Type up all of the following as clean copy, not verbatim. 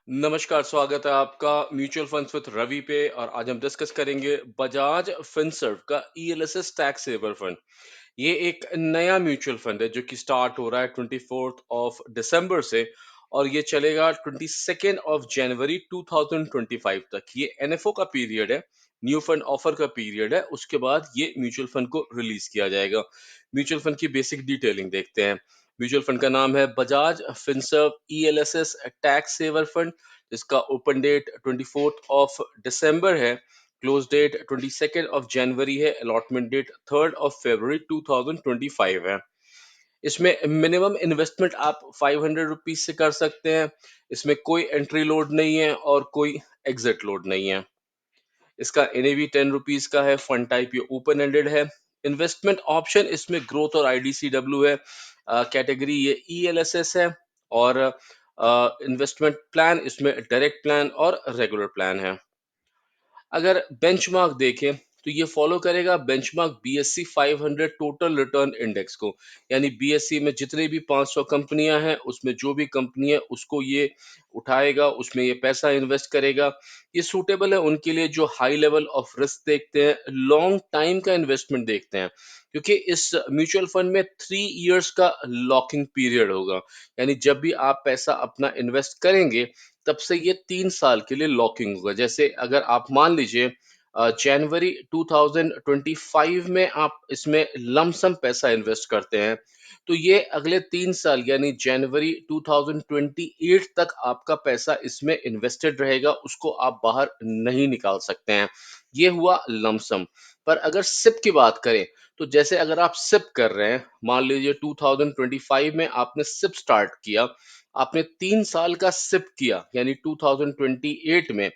नमस्कार, स्वागत है आपका म्यूचुअल फंड्स विद रवि पे। और आज हम डिस्कस करेंगे बजाज फिनसर्व का ईएलएसएस टैक्स सेवर फंड। ये एक नया म्यूचुअल फंड है जो कि स्टार्ट हो रहा है 24 से और ये चलेगा 22 जनवरी 2025 तक। ये एनएफओ का पीरियड है, न्यू फंड ऑफर का पीरियड है। उसके बाद ये म्यूचुअल फंड को रिलीज किया जाएगा। म्यूचुअल फंड की बेसिक डिटेलिंग देखते हैं। म्यूचुअल फंड का नाम है Bajaj Finserv ELSS tax saver fund. इसका ओपन डेट 24 है, क्लोज डेट 22 है, अलॉटमेंट डेट 3 फरवरी 2025 है। इसमें मिनिमम इन्वेस्टमेंट आप 500 रुपीज से कर सकते हैं। इसमें कोई एंट्री लोड नहीं है और कोई एग्जिट लोड नहीं है। इसका एनएवी 10 रुपीज का है। फंड टाइप ये ओपन एंडेड है। इन्वेस्टमेंट ऑप्शन इसमें ग्रोथ और आईडीसीडब्ल्यू है। कैटेगरी ये ईएलएसएस है। और इन्वेस्टमेंट प्लान इसमें डायरेक्ट प्लान और रेगुलर प्लान है। अगर बेंचमार्क देखें तो ये फॉलो करेगा benchmark BSc 500 total return index को। यानी बीएससी में जितनी भी 500 कंपनियां हैं उसमें जो भी कंपनी है उसको ये उठाएगा, उसमें ये पैसा इन्वेस्ट करेगा। ये सूटेबल है उनके लिए जो हाई लेवल ऑफ रिस्क देखते हैं, लॉन्ग टाइम का इन्वेस्टमेंट देखते हैं। क्योंकि इस म्यूचुअल फंड में 3 इयर्स का लॉकिंग पीरियड होगा। यानी जब भी आप पैसा अपना इन्वेस्ट करेंगे तब से ये 3 साल के लिए लॉकिंग होगा। जैसे अगर आप मान लीजिए जनवरी 2025 में आप इसमें लमसम पैसा इन्वेस्ट करते हैं, तो ये अगले 3 साल यानी जनवरी 2028 तक आपका पैसा इसमें इन्वेस्टेड रहेगा, उसको आप बाहर नहीं निकाल सकते हैं। ये हुआ लमसम। पर अगर सिप की बात करें तो जैसे अगर आप सिप कर रहे हैं, मान लीजिए 2025 में आपने सिप स्टार्ट किया, आपने 3 साल का सिप किया यानी 2028 में,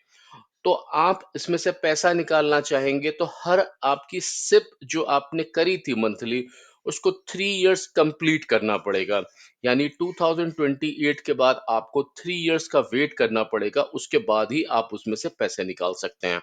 तो आप इसमें से पैसा निकालना चाहेंगे तो हर आपकी सिप जो आपने करी थी मंथली, उसको 3 इयर्स कंप्लीट करना पड़ेगा। यानी 2028 के बाद आपको 3 इयर्स का वेट करना पड़ेगा, उसके बाद ही आप उसमें से पैसे निकाल सकते हैं।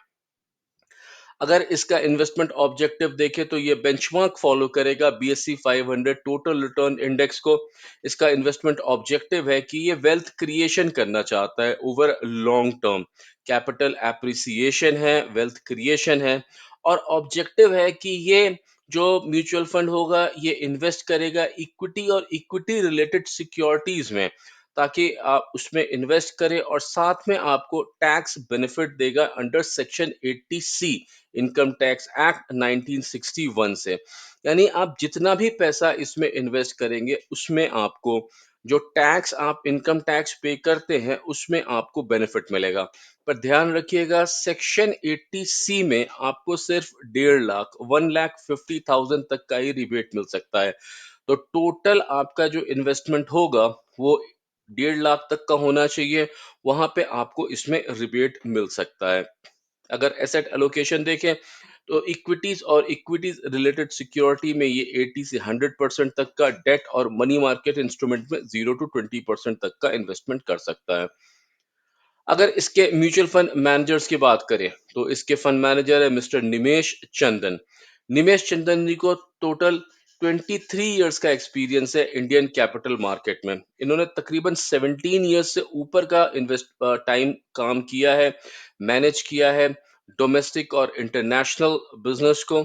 अगर इसका इन्वेस्टमेंट ऑब्जेक्टिव देखें तो ये बेंचमार्क फॉलो करेगा बीएससी 500 टोटल रिटर्न इंडेक्स को। इसका इन्वेस्टमेंट ऑब्जेक्टिव है कि ये वेल्थ क्रिएशन करना चाहता है over long term. Capital appreciation है, वेल्थ क्रिएशन है। और ऑब्जेक्टिव है कि ये जो म्यूचुअल फंड होगा ये इन्वेस्ट करेगा इक्विटी और इक्विटी रिलेटेड सिक्योरिटीज में, ताकि आप उसमें इन्वेस्ट करें और साथ में आपको टैक्स बेनिफिट देगा under section 80C income tax act 1961 से। यानी आप जितना भी पैसा इसमें इन्वेस्ट करेंगे उसमें आपको जो टैक्स आप इनकम टैक्स पे करते हैं उसमें आपको बेनिफिट मिलेगा। पर ध्यान रखिएगा सेक्शन 80C में आपको सिर्फ 1.5 लाख 1,50,000 तक का ही रिबेट मिल सकता है। तो टोटल आपका जो इन्वेस्टमेंट होगा वो 1.5 लाख तक का होना चाहिए। वहां पे आपको इसमें रिबेट मिल सकता है। अगर एसेट एलोकेशन देखें तो इक्विटीज और इक्विटीज रिलेटेड सिक्योरिटी में ये 80 से 100% तक का, डेट और मनी मार्केट इंस्ट्रूमेंट में 0 to 20% तक का इन्वेस्टमेंट कर सकता है। अगर इसके म्यूचुअल फंड मैनेजर्स की बात करें तो इसके फंड मैनेजर है मिस्टर निमेश चंदन। निमेश चंदन जी को टोटल 23 इयर्स का एक्सपीरियंस है इंडियन कैपिटल मार्केट में। इन्होंने तकरीबन 17 इयर्स से ऊपर का इन्वेस्ट टाइम काम किया है, मैनेज किया है डोमेस्टिक और इंटरनेशनल बिजनेस को।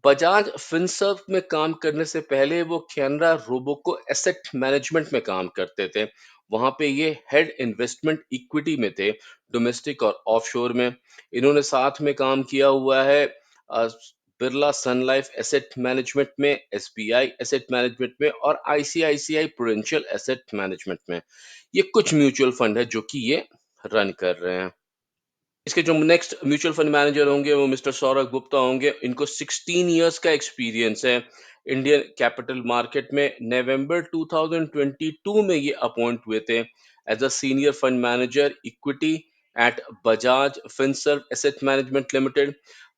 बजाज फिनसर्व में काम करने से पहले वो कैनरा रोबोको एसेट मैनेजमेंट में काम करते थे। वहां पे ये हेड इन्वेस्टमेंट इक्विटी में थे, डोमेस्टिक और ऑफशोर में। इन्होंने साथ में काम किया हुआ है बिरला सन लाइफ एसेट मैनेजमेंट में, एसबीआई एसेट मैनेजमेंट में और आईसीआईसीआई प्रूडेंशियल एसेट मैनेजमेंट में। ये कुछ म्यूचुअल फंड है जो कि ये रन कर रहे हैं। इसके जो नेक्स्ट म्यूचुअल फंड मैनेजर होंगे वो मिस्टर सौरभ गुप्ता होंगे। इनको 16 इयर्स का एक्सपीरियंस है इंडियन कैपिटल मार्केट में। नवंबर 2022 में ये अपॉइंट हुए थे as a senior fund manager equity at Bajaj Finserv asset management limited.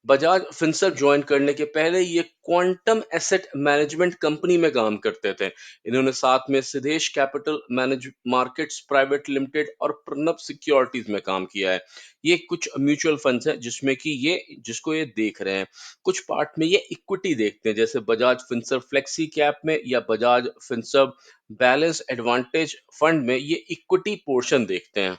Bajaj Finserv join करने के पहले ये क्वांटम एसेट मैनेजमेंट कंपनी में काम करते थे। इन्होंने साथ में Siddhesh capital manage markets private limited और प्रणब सिक्योरिटीज में काम किया है। ये कुछ म्यूचुअल फंड्स हैं जिसमें कि ये जिसको ये देख रहे हैं। कुछ पार्ट में ये इक्विटी देखते हैं, जैसे बजाज फिनसर्व फ्लेक्सी कैप में या Bajaj Finserv balance advantage fund में ये इक्विटी पोर्शन देखते हैं।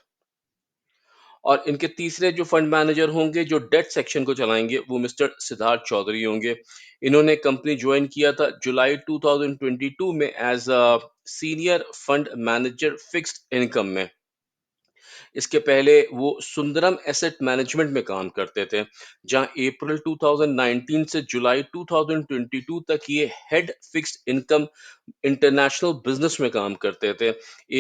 और इनके तीसरे जो फंड मैनेजर होंगे, जो डेट सेक्शन को चलाएँगे, वो मिस्टर सिद्धार्थ चौधरी होंगे। इन्होंने कंपनी जॉइन किया था जुलाई 2022 में as a senior fund manager fixed income में। इसके पहले वो सुंदरम एसेट मैनेजमेंट में काम करते थे, जहां अप्रैल 2019 से जुलाई 2022 तक ये head fixed income international business में काम करते थे।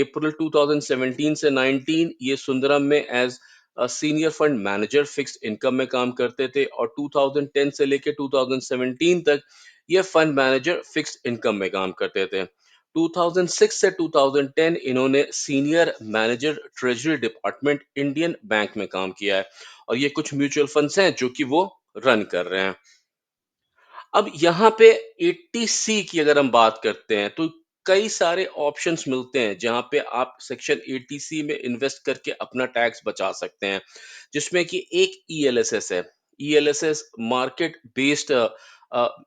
अप्रैल 2017 से 19 ये सुंदरम में as senior fund manager fixed income में काम करते थे और 2010 से लेके 2017 तक ये फंड मैनेजर फिक्स्ड इनकम में काम करते थे। 2006 से 2010 इन्होंने senior manager treasury department Indian bank में काम किया है और ये कुछ म्यूचुअल फंड्स हैं जो कि वो रन कर रहे हैं। अब यहाँ पे 80C की अगर हम बात करते हैं तो कई सारे ऑप्शंस मिलते हैं जहाँ पे आप सेक्शन 80C में इन्वेस्ट करके अपना टैक्स बचा सकते हैं, जिसमें कि एक ईएलएसएस है। ईएलएसएस मार्केट बेस्ड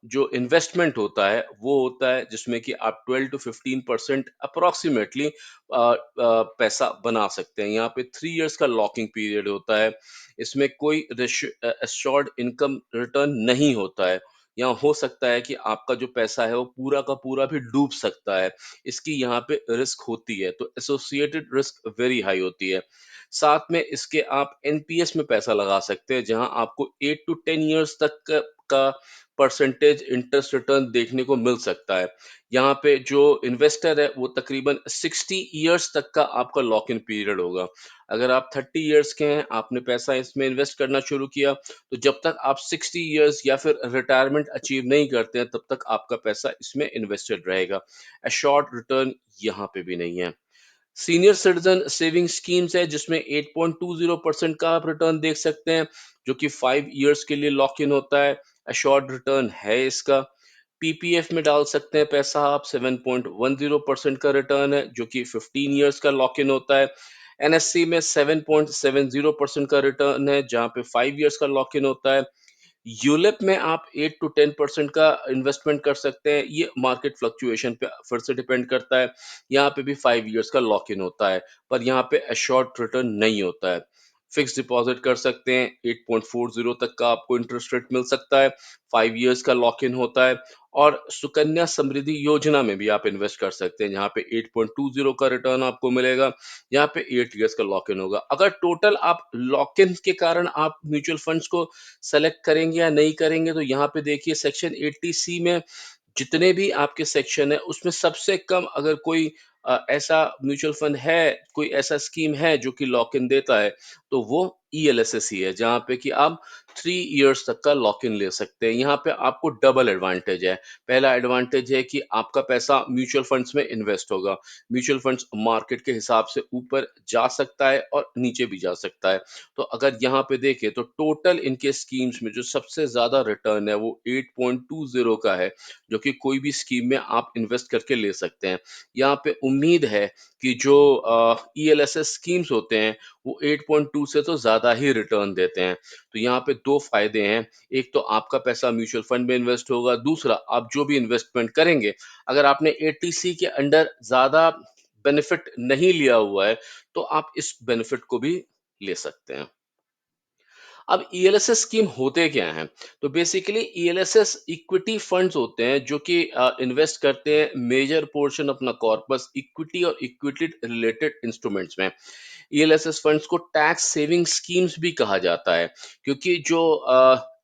जो इन्वेस्टमेंट होता है वो होता है जिसमें कि आप 12 टू 15% अप्रोक्सीमेटली पैसा बना सकते हैं। यहाँ पे 3 इयर्स का लॉकिंग पीरियड होता है। इसमें कोई एश्योर्ड इनकम रिटर्न नहीं होता है। यहाँ हो सकता है कि आपका जो पैसा है वो पूरा का पूरा भी डूब सकता है। इसकी यहाँ पे रिस्क होती है, तो एसोसिएटेड रिस्क वेरी हाई होती है। साथ में इसके आप एनपीएस में पैसा लगा सकते हैं, जहाँ आपको 8 टू 10 इयर्स तक का परसेंटेज इंटरेस्ट रिटर्न देखने को मिल सकता है। यहाँ पे जो इन्वेस्टर है वो तकरीबन 60 इयर्स तक का आपका लॉक इन पीरियड होगा। अगर आप 30 इयर्स के हैं, आपने पैसा इसमें इन्वेस्ट करना शुरू किया, तो जब तक आप 60 इयर्स या फिर रिटायरमेंट अचीव नहीं करते हैं, तब तक आपका पैसा इसमें इन्वेस्टेड रहेगा। एश्योर्ड रिटर्न यहाँ पे भी नहीं है। सीनियर सिटीजन सेविंग स्कीम्स है जिसमें 8.20% का आप रिटर्न देख सकते हैं, जो कि 5 इयर्स के लिए लॉक इन होता है। एश्योर्ड रिटर्न है इसका। पीपीएफ में डाल सकते हैं पैसा आप, 7.10% का रिटर्न है जो कि 15 इयर्स का लॉक इन होता है। एनएससी में 7.70% का रिटर्न है जहां पे 5 इयर्स का लॉक इन होता है। यूलिप में आप 8 टू 10% का इन्वेस्टमेंट कर सकते हैं। ये मार्केट फ्लक्चुएशन पे फिर से डिपेंड करता है। यहाँ पे भी 5 इयर्स का लॉक इन होता है, पर यहाँ पे एश्योर्ड रिटर्न नहीं होता है। फिक्स डिपॉजिट कर सकते हैं, 8.40 तक का आपको इंटरेस्ट रेट मिल सकता है। 5 इयर्स का लॉक इन होता है। और सुकन्या समृद्धि योजना में भी आप इन्वेस्ट कर सकते हैं, जहाँ पे 8.20 का रिटर्न आपको मिलेगा। यहाँ पे 8 इयर्स का लॉक इन होगा। अगर टोटल आप लॉक इन के कारण आप म्यूचुअल फंड्स को सेलेक्ट करेंगे या नहीं करेंगे, तो यहाँ पे देखिए सेक्शन 80C में जितने भी आपके सेक्शन है उसमें सबसे कम अगर कोई ऐसा म्यूचुअल फंड है, कोई ऐसा स्कीम है जो कि लॉक इन देता है, तो वो ईएलएसएस ही है, जहाँ पे कि आप 3 इयर्स तक का लॉक इन ले सकते हैं। यहाँ पे आपको डबल एडवांटेज है। पहला एडवांटेज है कि आपका पैसा म्यूचुअल फंड्स में इन्वेस्ट होगा। म्यूचुअल फंड्स मार्केट के हिसाब से ऊपर जा सकता है और नीचे भी जा सकता है। तो अगर यहाँ पे देखें तो टोटल इनके स्कीम्स में जो सबसे ज्यादा रिटर्न है वो 8.20 का है, जो कि कोई भी स्कीम में आप इन्वेस्ट करके ले सकते हैं। यहाँ पे उम्मीद है कि जो ईएलएसएस स्कीम्स होते हैं वो 8.2 से तो ज्यादा ही रिटर्न देते हैं। तो यहाँ पे दो फायदे हैं। एक तो आपका पैसा म्यूचुअल फंड में इन्वेस्ट होगा, दूसरा आप जो भी इन्वेस्टमेंट करेंगे, अगर आपने एटीसी के अंडर ज्यादा बेनिफिट नहीं लिया हुआ है, तो आप इस बेनिफिट को भी ले सकते हैं। अब ईएलएसएस स्कीम होते क्या हैं? तो बेसिकली ईएलएसएस इक्विटी फंड्स होते हैं जो कि इन्वेस्ट करते हैं मेजर पोर्शन अपना कॉर्पस इक्विटी और इक्विटी रिलेटेड इंस्ट्रूमेंट्स में। ईएलएसएस फंड्स को टैक्स सेविंग स्कीम्स भी कहा जाता है, क्योंकि जो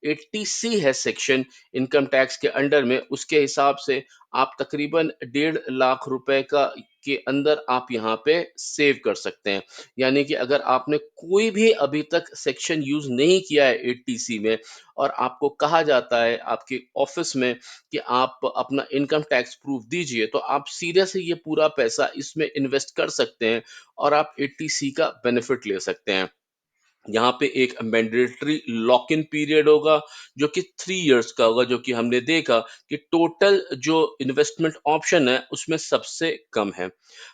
80C है सेक्शन इनकम टैक्स के अंडर में, उसके हिसाब से आप तकरीबन 1.5 लाख रुपए का के अंदर आप यहाँ पे सेव कर सकते हैं। यानी कि अगर आपने कोई भी अभी तक सेक्शन यूज नहीं किया है 80C में, और आपको कहा जाता है आपके ऑफिस में कि आप अपना इनकम टैक्स प्रूफ दीजिए, तो आप सीधे से ये पूरा पैसा इसमें इन्वेस्ट कर सकते हैं और आप 80C का बेनिफिट ले सकते हैं। यहाँ पे एक मैंडेटरी लॉक इन पीरियड होगा जो कि 3 इयर्स का होगा, जो कि हमने देखा कि टोटल जो इन्वेस्टमेंट ऑप्शन है उसमें सबसे कम है।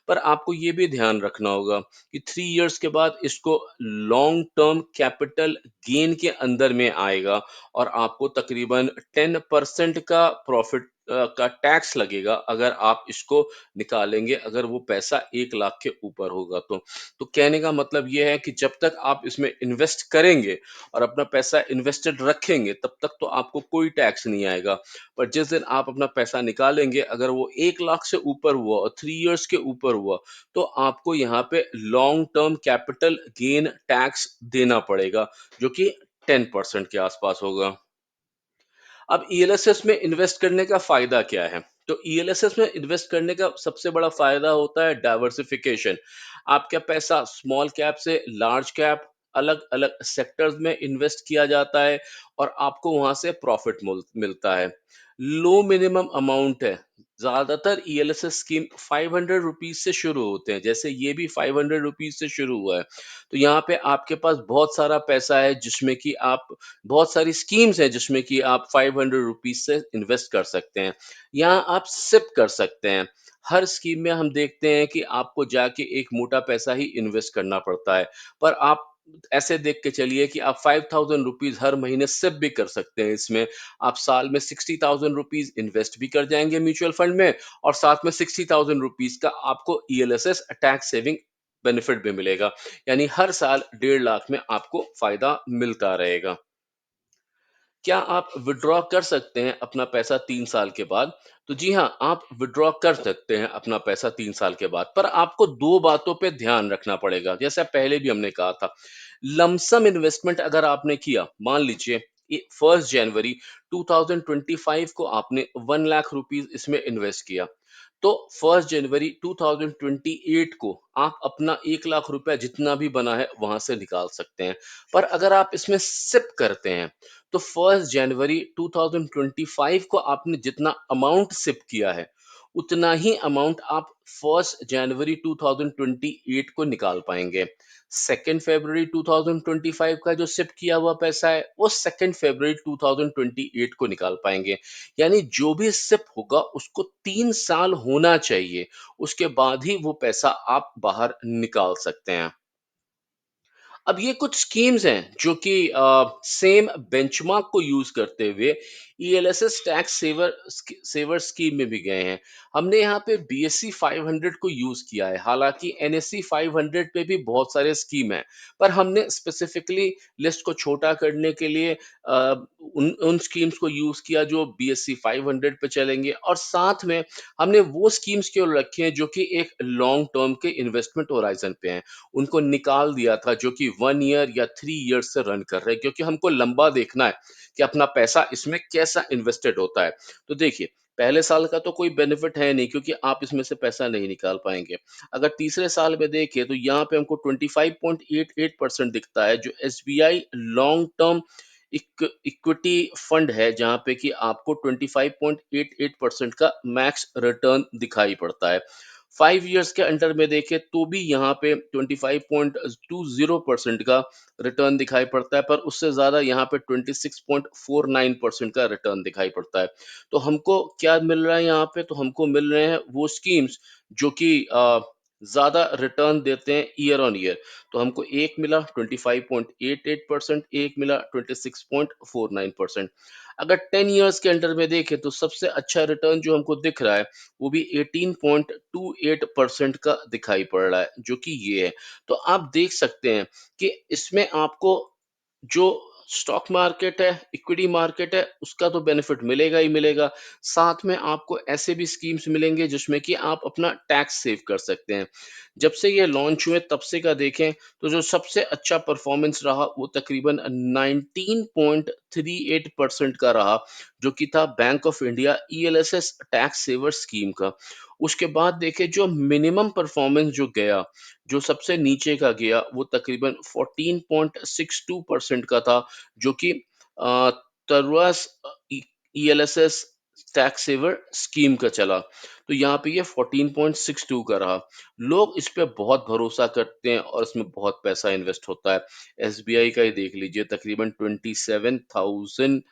पर आपको ये भी ध्यान रखना होगा कि 3 इयर्स के बाद इसको लॉन्ग टर्म कैपिटल गेन के अंदर में आएगा और आपको तकरीबन 10% का प्रॉफिट का टैक्स लगेगा अगर आप इसको निकालेंगे, अगर वो पैसा 1 लाख के ऊपर होगा तो। तो कहने का मतलब ये है कि जब तक आप इसमें इन्वेस्ट करेंगे और अपना पैसा इन्वेस्टेड रखेंगे, तब तक तो आपको कोई टैक्स नहीं आएगा। पर जिस दिन आप अपना पैसा निकालेंगे, अगर वो 1 लाख से ऊपर हुआ और 3 इयर्स के ऊपर हुआ, तो आपको यहाँ पे long term capital gain tax देना पड़ेगा, जो कि 10% के आसपास होगा। अब ईएलएसएस में इन्वेस्ट करने का फायदा क्या है? तो ईएलएसएस में इन्वेस्ट करने का सबसे बड़ा फायदा होता है डाइवर्सिफिकेशन। आपका पैसा स्मॉल कैप से लार्ज कैप अलग अलग सेक्टर्स में इन्वेस्ट किया जाता है और आपको वहां से प्रॉफिट मिलता है। लो मिनिमम अमाउंट है। ज्यादातर ईएलएसएस स्कीम 500 रुपीज से शुरू होते हैं, जैसे ये भी 500 रुपीज से शुरू हुआ है। तो यहाँ पे आपके पास बहुत सारा पैसा है जिसमें कि आप बहुत सारी स्कीम्स हैं जिसमें कि आप 500 रुपीज से इन्वेस्ट कर सकते हैं। यहाँ आप सिप कर सकते हैं। हर स्कीम में हम देखते हैं कि आपको जाके एक मोटा पैसा ही इन्वेस्ट करना पड़ता है, पर आप ऐसे देख के चलिए कि आप 5,000 रुपीज हर महीने सिप भी कर सकते हैं। इसमें आप साल में 60,000 रुपीज इन्वेस्ट भी कर जाएंगे म्यूचुअल फंड में, और साथ में 60,000 रुपीज का आपको ईएलएसएस टैक्स सेविंग बेनिफिट भी मिलेगा। यानी हर साल 1.5 लाख में आपको फायदा मिलता रहेगा। क्या आप विड्रॉ कर सकते हैं अपना पैसा 3 साल के बाद? तो जी हाँ, आप विड्रॉ कर सकते हैं अपना पैसा 3 साल के बाद, पर आपको 2 बातों पे ध्यान रखना पड़ेगा, जैसा पहले भी हमने कहा था। लमसम इन्वेस्टमेंट अगर आपने किया, मान लीजिए 1 जनवरी 2025 को आपने 1 लाख रुपीस इसमें इन्वेस्ट किया, तो 1 जनवरी 2028 को आप अपना 1 लाख रुपया जितना भी बना है, वहां से निकाल सकते हैं। पर अगर आप इसमें सिप करते हैं, तो 1 जनवरी 2025 को आपने जितना अमाउंट सिप किया है, उतना ही अमाउंट आप 1 जनवरी 2028 को निकाल पाएंगे। 2 फरवरी 2025 का जो सिप किया हुआ पैसा है, वो 2 फरवरी 2028 को निकाल पाएंगे। यानी जो भी सिप होगा उसको 3 साल होना चाहिए, उसके बाद ही वो पैसा आप बाहर निकाल सकते हैं। अब ये कुछ स्कीम्स हैं जो कि सेम बेंचमार्क को यूज करते हुए ईएलएसएस टैक्स सेवर स्कीम में भी गए हैं। हमने यहाँ पे बीएससी 500 को यूज किया है, हालांकि एनएससी 500 पे भी बहुत सारे स्कीम हैं, पर हमने स्पेसिफिकली लिस्ट को छोटा करने के लिए उन उन स्कीम्स को यूज किया जो बीएससी 500 पे चलेंगे, और साथ में हमने वो स्कीम्स क्यों रखे हैं जो कि एक लॉन्ग टर्म के इन्वेस्टमेंट होराइजन पे हैं। उनको निकाल दिया था जो कि 1 ईयर या 3 ईयर्स से रन कर रहे हैं, क्योंकि हमको लंबा देखना है कि अपना पैसा इसमें कैसा इन्वेस्टेड होता है। तो देखिए, पहले साल का तो कोई बेनिफिट है नहीं, क्योंकि आप इसमें से पैसा नहीं निकाल पाएंगे। अगर तीसरे साल में देखें तो यहाँ पे हमको 25.88% दिखता है, जो SBI long term equity fund है, जहां पे कि आपको 25.88% का मैक्स रिटर्न दिखाई पड़ता है। 5 इयर्स के अंडर में देखें तो भी यहाँ पे 25.20% का रिटर्न दिखाई पड़ता है, पर उससे ज्यादा यहाँ पे 26.49% का रिटर्न दिखाई पड़ता है। तो हमको क्या मिल रहा है यहाँ पे? तो हमको मिल रहे हैं वो स्कीम्स जो कि ज्यादा रिटर्न देते हैं ईयर ऑन ईयर। तो हमको एक मिला 25.88%, एक मिला 26.49%। अगर 10 इयर्स के अंडर में देखें तो सबसे अच्छा रिटर्न जो हमको दिख रहा है, वो भी 18.28% का दिखाई पड़ रहा है, जो कि ये है। तो आप देख सकते हैं कि इसमें आपको जो स्टॉक मार्केट है, इक्विटी मार्केट है, उसका तो बेनिफिट मिलेगा ही मिलेगा। साथ में आपको ऐसे भी स्कीम्स मिलेंगे जिसमें कि आप अपना टैक्स सेव कर सकते हैं। जब से ये लॉन्च हुए तब से का देखें तो जो सबसे अच्छा परफॉर्मेंस रहा वो तकरीबन 19.38% का रहा, जो कि था bank of India ELSS tax saver scheme का। उसके बाद देखें जो मिनिमम परफॉर्मेंस जो गया, जो सबसे नीचे का गया, वो तकरीबन 14.62% का था, जो कि अ, तरवास ईएलएसएस टैक्स सेवर स्कीम का चला। तो यहाँ पे ये 14.62 का रहा। लोग इस पे बहुत भरोसा करते हैं और इसमें बहुत पैसा इन्वेस्ट होता है। एसबीआई का ही देख लीजिए, तकरीबन 27,000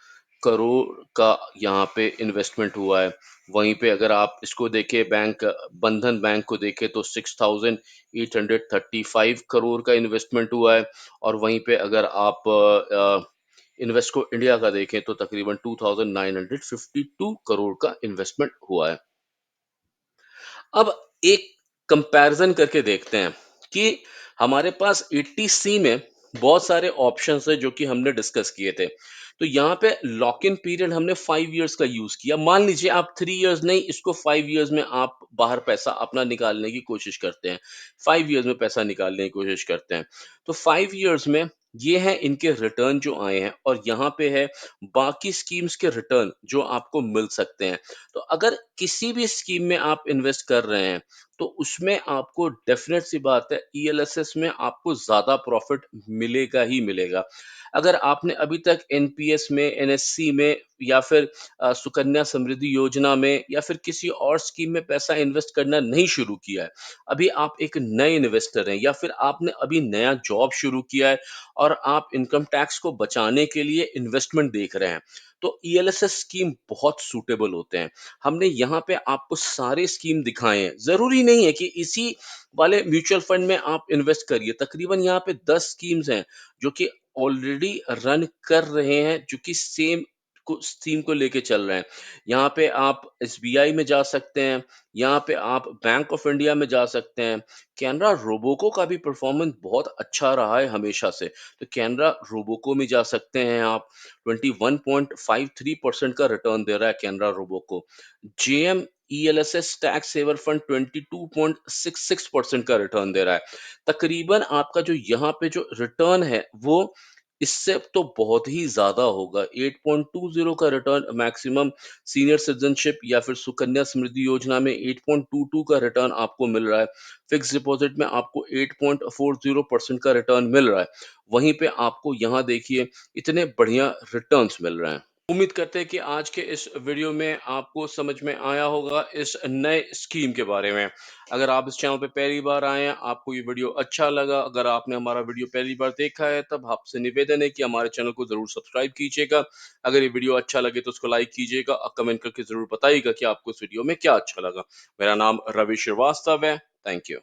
करोड़ का यहाँ पे इन्वेस्टमेंट हुआ है। वहीं पे अगर आप इसको देखें, बैंक बंधन बैंक को देखें तो 6,835 करोड़ का इन्वेस्टमेंट हुआ है। और वहीं पे अगर आप इन्वेस्को इंडिया का देखें तो तकरीबन 2952 करोड़ का इन्वेस्टमेंट हुआ है। अब एक कंपैरिजन करके देखते हैं कि हमारे पास 80C में बहुत सारे ऑप्शंस हैं जो कि हमने डिस्कस किए थे। तो यहाँ पे लॉक इन पीरियड हमने 5 इयर्स का यूज़ किया। मान लीजिए आप 3 इयर्स नहीं, इसको 5 इयर्स में आप बाहर पैसा अपना निकालने की कोशिश करते हैं। 5 इयर्स में पैसा निकालने की कोशिश करते हैं। तो 5 इयर्स में ये हैं इनके रिटर्न जो आए हैं और यहाँ पे है बाकी स्कीम्स के रिटर्न जो आपको मिल सकते हैं। तो अगर किसी भी स्कीम में आप इन्वेस्ट कर रहे हैं तो उसमें आपको डेफिनेट सी बात है ईएलएसएस में आपको ज्यादा प्रॉफिट मिलेगा ही मिलेगा। अगर आपने अभी तक एनपीएस में, एनएससी में या फिर सुकन्या समृद्धि योजना में या फिर किसी और स्कीम में पैसा इन्वेस्ट करना नहीं शुरू किया है, अभी आप एक नए इन्वेस्टर हैं या फिर आपने अभी नया जॉब शुरू किया है और आप इनकम टैक्स को बचाने के लिए इन्वेस्टमेंट देख रहे हैं, तो ईएलएसएस स्कीम बहुत सूटेबल होते हैं। हमने यहाँ पे आपको सारे स्कीम दिखाए हैं। ज़रूरी नहीं है कि इसी वाले म्यूचुअल फंड में आप इन्वेस्ट करिए। तकरीबन यहाँ पे 10 स्कीम्स हैं जो कि ऑलरेडी रन कर रहे हैं, जो कि सेम को स्कीम को लेके चल रहे हैं। यहाँ पे आप एसबीआई में जा सकते हैं, यहाँ पे आप बैंक ऑफ इंडिया में जा सकते हैं। कैनरा रोबोको का भी परफॉर्मेंस बहुत अच्छा रहा है हमेशा से। तो कैनरा रोबोको में जा सकते हैं आप। 21.53% का रिटर्न दे रहा है कैनरा रोबोको। JM ELSS tax saver fund 22.66% का रिटर्न दे रहा है। तकरीबन आपका जो यहाँ पे जो रिटर्न है वो इससे तो बहुत ही ज्यादा होगा। 8.20 का रिटर्न मैक्सिमम सीनियर सिटीजनशिप या फिर सुकन्या समृद्धि योजना में 8.22 का रिटर्न आपको मिल रहा है। फिक्स डिपॉजिट में आपको 8.40% का रिटर्न मिल रहा है। वहीं पे आपको यहाँ देखिए इतने बढ़िया रिटर्न्स मिल रहे हैं। उम्मीद करते हैं कि आज के इस वीडियो में आपको समझ में आया होगा इस नए स्कीम के बारे में। अगर आप इस चैनल पे पहली बार आए हैं, आपको ये वीडियो अच्छा लगा, अगर आपने हमारा वीडियो पहली बार देखा है, तब आपसे निवेदन है कि हमारे चैनल को ज़रूर सब्सक्राइब कीजिएगा। अगर ये वीडियो अच्छा लगे तो उसको लाइक कीजिएगा और कमेंट करके ज़रूर बताइएगा कि आपको इस वीडियो में क्या अच्छा लगा। मेरा नाम रवि श्रीवास्तव है। Thank you.